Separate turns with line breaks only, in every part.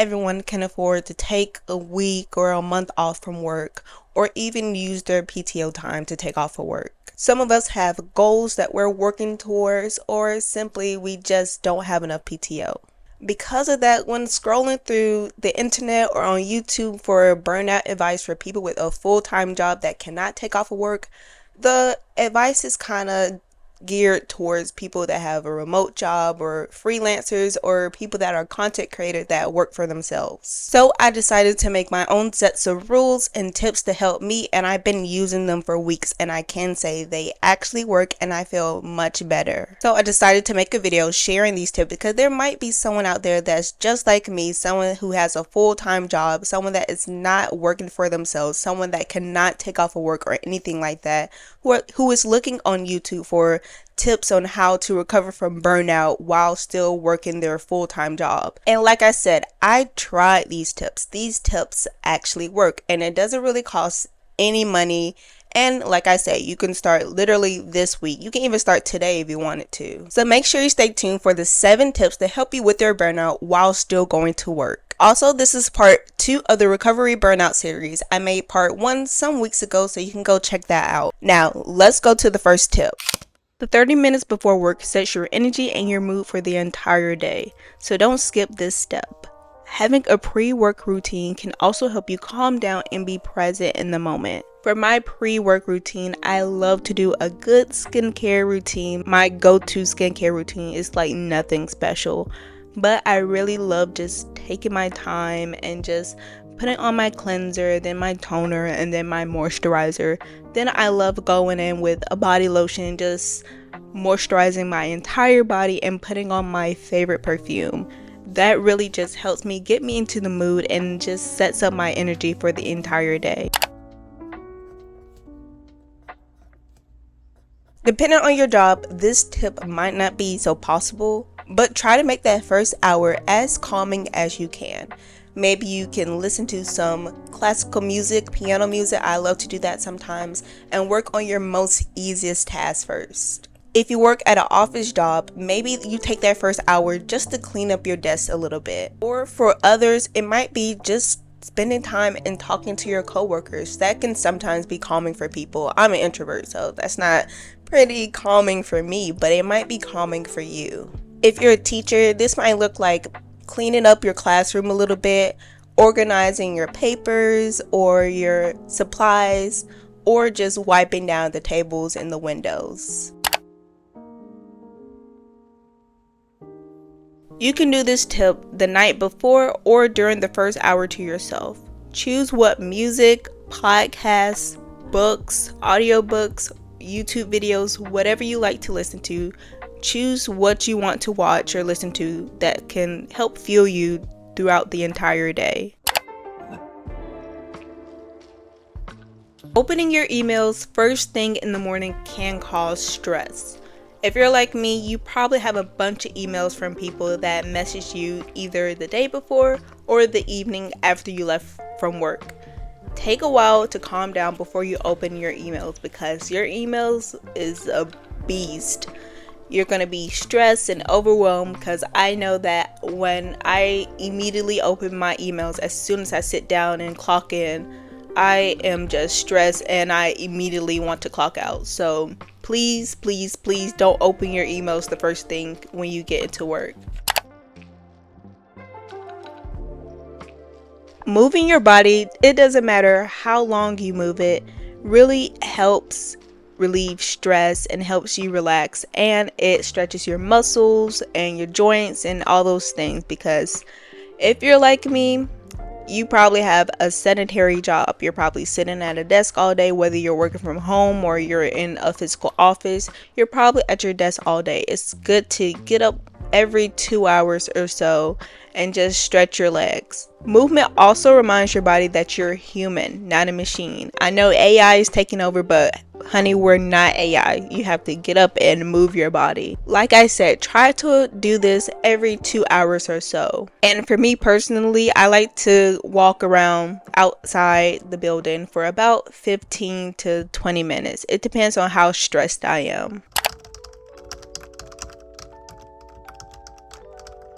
everyone can afford to take a week or a month off from work, or even use their PTO time to take off of work. Some of us have goals that we're working towards, or simply we just don't have enough PTO. Because of that, when scrolling through the internet or on YouTube for burnout advice for people with a full-time job that cannot take off of work, the advice is kind of geared towards people that have a remote job, or freelancers, or people that are content creators that work for themselves. So I decided to make my own sets of rules and tips to help me, and I've been using them for weeks, and I can say they actually work and I feel much better. So I decided to make a video sharing these tips because there might be someone out there that's just like me, someone who has a full-time job, someone that is not working for themselves, someone that cannot take off of work or anything like that, who is looking on YouTube for tips on how to recover from burnout while still working their full-time job. And like I said, I tried these tips. These tips actually work, and it doesn't really cost any money. And like I said, you can start literally this week. You can even start today if you wanted to. So make sure you stay tuned for the 7 tips to help you with your burnout while still going to work. Also, this is part 2 of the Recovery Burnout series. I made part 1 some weeks ago, so you can go check that out. Now, let's go to the first tip. The 30 minutes before work sets your energy and your mood for the entire day, so don't skip this step. Having a pre-work routine can also help you calm down and be present in the moment. For my pre-work routine, I love to do a good skincare routine. My go-to skincare routine is like nothing special, but I really love just taking my time and just putting on my cleanser, then my toner, and then my moisturizer. Then I love going in with a body lotion, just moisturizing my entire body and putting on my favorite perfume. That really just helps me get me into the mood and just sets up my energy for the entire day. Depending on your job, this tip might not be so possible, but try to make that first hour as calming as you can. Maybe you can listen to some classical music, piano music. I love to do that sometimes, and work on your most easiest task first. If you work at an office job, maybe you take that first hour just to clean up your desk a little bit. Or for others, it might be just spending time and talking to your coworkers. That can sometimes be calming for people. I'm an introvert, so that's not pretty calming for me, but it might be calming for you. If you're a teacher, this might look like cleaning up your classroom a little bit, organizing your papers or your supplies, or just wiping down the tables and the windows. You can do this tip the night before or during the first hour to yourself. Choose what music, podcasts, books, audiobooks, YouTube videos, whatever you like to listen to. Choose what you want to watch or listen to that can help fuel you throughout the entire day. Opening your emails first thing in the morning can cause stress. If you're like me, you probably have a bunch of emails from people that message you either the day before or the evening after you left from work. Take a while to calm down before you open your emails, because your emails is a beast. You're going to be stressed and overwhelmed, because I know that when I immediately open my emails, as soon as I sit down and clock in, I am just stressed and I immediately want to clock out. So please, please, please don't open your emails the first thing when you get into work. Moving your body, it doesn't matter how long you move it, really helps relieve stress and helps you relax, and it stretches your muscles and your joints and all those things. Because if you're like me, you probably have a sedentary job. You're probably sitting at a desk all day, whether you're working from home or you're in a physical office. You're probably at your desk all day. It's good to get up every 2 hours or so and just stretch your legs. Movement also reminds your body that you're human, not a machine. I know AI is taking over, but honey, we're not AI. You have to get up and move your body. Like I said, try to do this every 2 hours or so. And for me personally, I like to walk around outside the building for about 15 to 20 minutes. It depends on how stressed I am.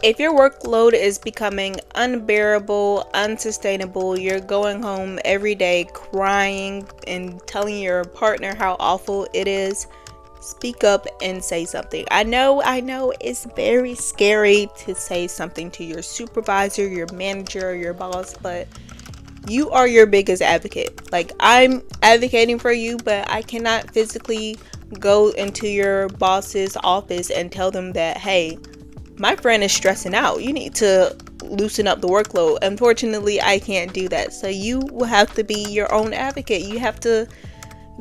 If your workload is becoming unbearable, unsustainable, you're going home every day crying and telling your partner how awful it is, speak up and say something. I know it's very scary to say something to your supervisor, your manager, your boss, but you are your biggest advocate. Like, I'm advocating for you, but I cannot physically go into your boss's office and tell them that, hey, my friend is stressing out. You need to loosen up the workload. Unfortunately, I can't do that. So you will have to be your own advocate. You have to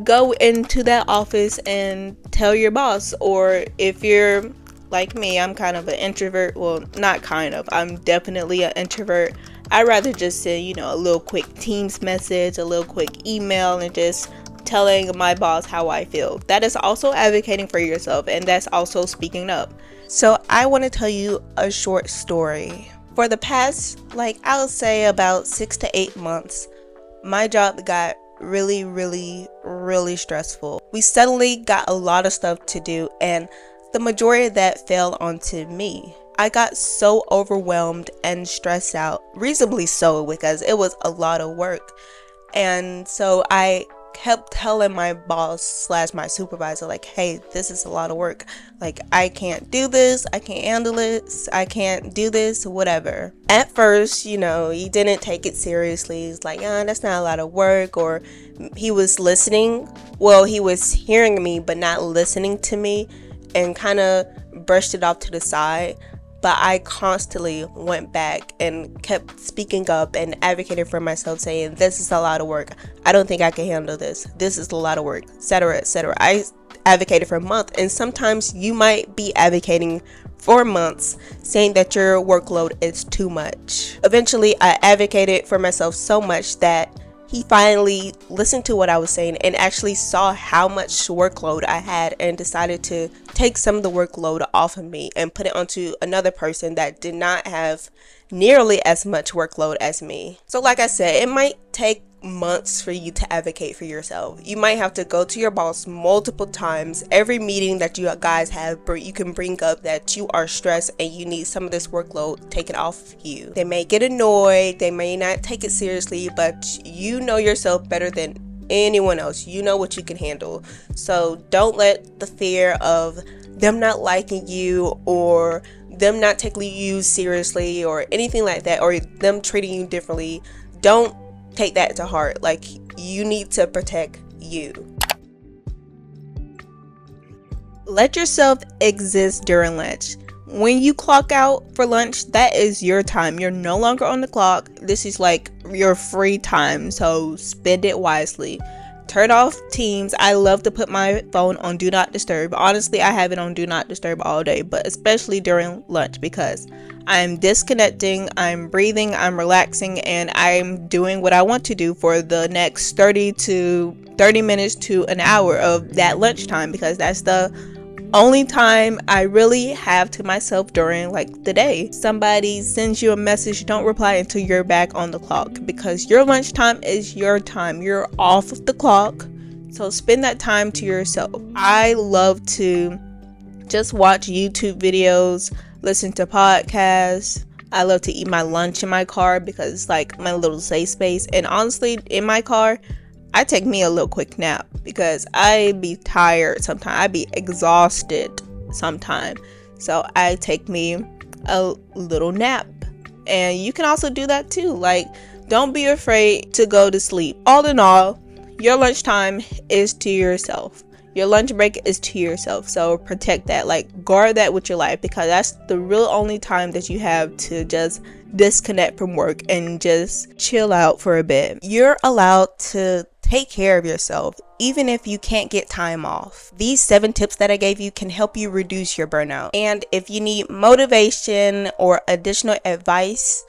go into that office and tell your boss. Or if you're like me, I'm kind of an introvert. Well, not kind of. I'm definitely an introvert. I'd rather just send, a little quick Teams message, a little quick email, and just telling my boss how I feel. That is also advocating for yourself, and that's also speaking up. So I want to tell you a short story. For the past, I'll say about 6 to 8 months, my job got really, really, really stressful. We suddenly got a lot of stuff to do, and the majority of that fell onto me. I got so overwhelmed and stressed out, reasonably so, because it was a lot of work. And so I kept telling my boss / my supervisor, hey, this is a lot of work. I can't do this. I can't handle it. I can't do this, whatever. At first, he didn't take it seriously. He's like, that's not a lot of work. Or he was listening. Well, he was hearing me, but not listening to me, and kind of brushed it off to the side. But I constantly went back and kept speaking up and advocating for myself, saying, this is a lot of work. I don't think I can handle this. This is a lot of work, etc., etc. I advocated for a month, and sometimes you might be advocating for months, saying that your workload is too much. Eventually, I advocated for myself so much that he finally listened to what I was saying and actually saw how much workload I had, and decided to take some of the workload off of me and put it onto another person that did not have nearly as much workload as me. So like I said, it might take months for you to advocate for yourself. You might have to go to your boss multiple times. Every meeting that you guys have, you can bring up that you are stressed and you need some of this workload taken off you. They may get annoyed, they may not take it seriously, but you know yourself better than anyone else. You know what you can handle. So don't let the fear of them not liking you, or them not taking you seriously, or anything like that, or them treating you differently, don't take that to heart. You need to protect you. Let yourself exist during lunch. When you clock out for lunch, that is your time. You're no longer on the clock. This is your free time, so spend it wisely. Turn off Teams. I love to put my phone on Do Not Disturb. Honestly, I have it on Do Not Disturb all day, but especially during lunch, because I'm disconnecting, I'm breathing, I'm relaxing, and I'm doing what I want to do for the next 30 minutes to an hour of that lunchtime, because that's the only time I really have to myself during the day. Somebody sends you a message, don't reply until you're back on the clock, because your lunchtime is your time. You're off of the clock, so spend that time to yourself. I love to just watch YouTube videos, listen to podcasts. I love to eat my lunch in my car, because it's my little safe space. And honestly, in my car, I take me a little quick nap, because I be tired sometimes. I be exhausted sometimes. So I take me a little nap. And you can also do that too. Don't be afraid to go to sleep. All in all, your lunchtime is to yourself. Your lunch break is to yourself. So protect that. Guard that with your life, because that's the real only time that you have to just disconnect from work and just chill out for a bit. You're allowed to take care of yourself, even if you can't get time off. These 7 tips that I gave you can help you reduce your burnout. And if you need motivation or additional advice,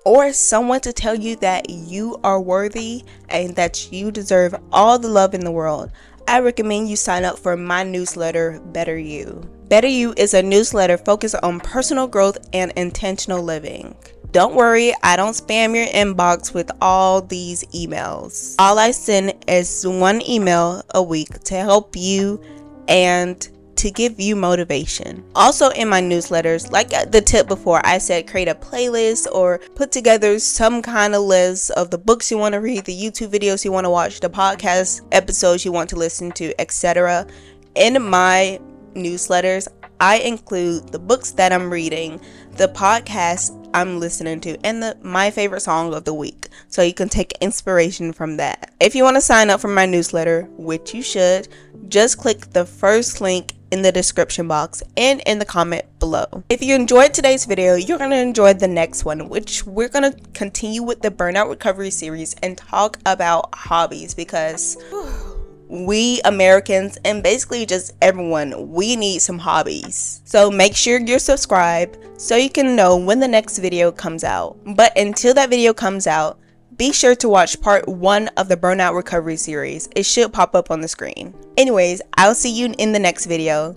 or someone to tell you that you are worthy and that you deserve all the love in the world, I recommend you sign up for my newsletter, Better You. Better You is a newsletter focused on personal growth and intentional living. Don't worry, I don't spam your inbox with all these emails. All I send is one email a week to help you and to give you motivation. Also in my newsletters, like the tip before, I said create a playlist or put together some kind of list of the books you want to read, the YouTube videos you want to watch, the podcast episodes you want to listen to, etc. In my newsletters, I include the books that I'm reading, the podcasts I'm listening to, and my favorite song of the week, so you can take inspiration from that. If you want to sign up for my newsletter, which you should, just click the first link in the description box and in the comment below. If you enjoyed today's video, you're going to enjoy the next one, which we're going to continue with the burnout recovery series and talk about hobbies, because we Americans, and basically just everyone, we need some hobbies. So make sure you're subscribed so you can know when the next video comes out. But until that video comes out, be sure to watch part 1 of the burnout recovery series. It should pop up on the screen. Anyways, I'll see you in the next video.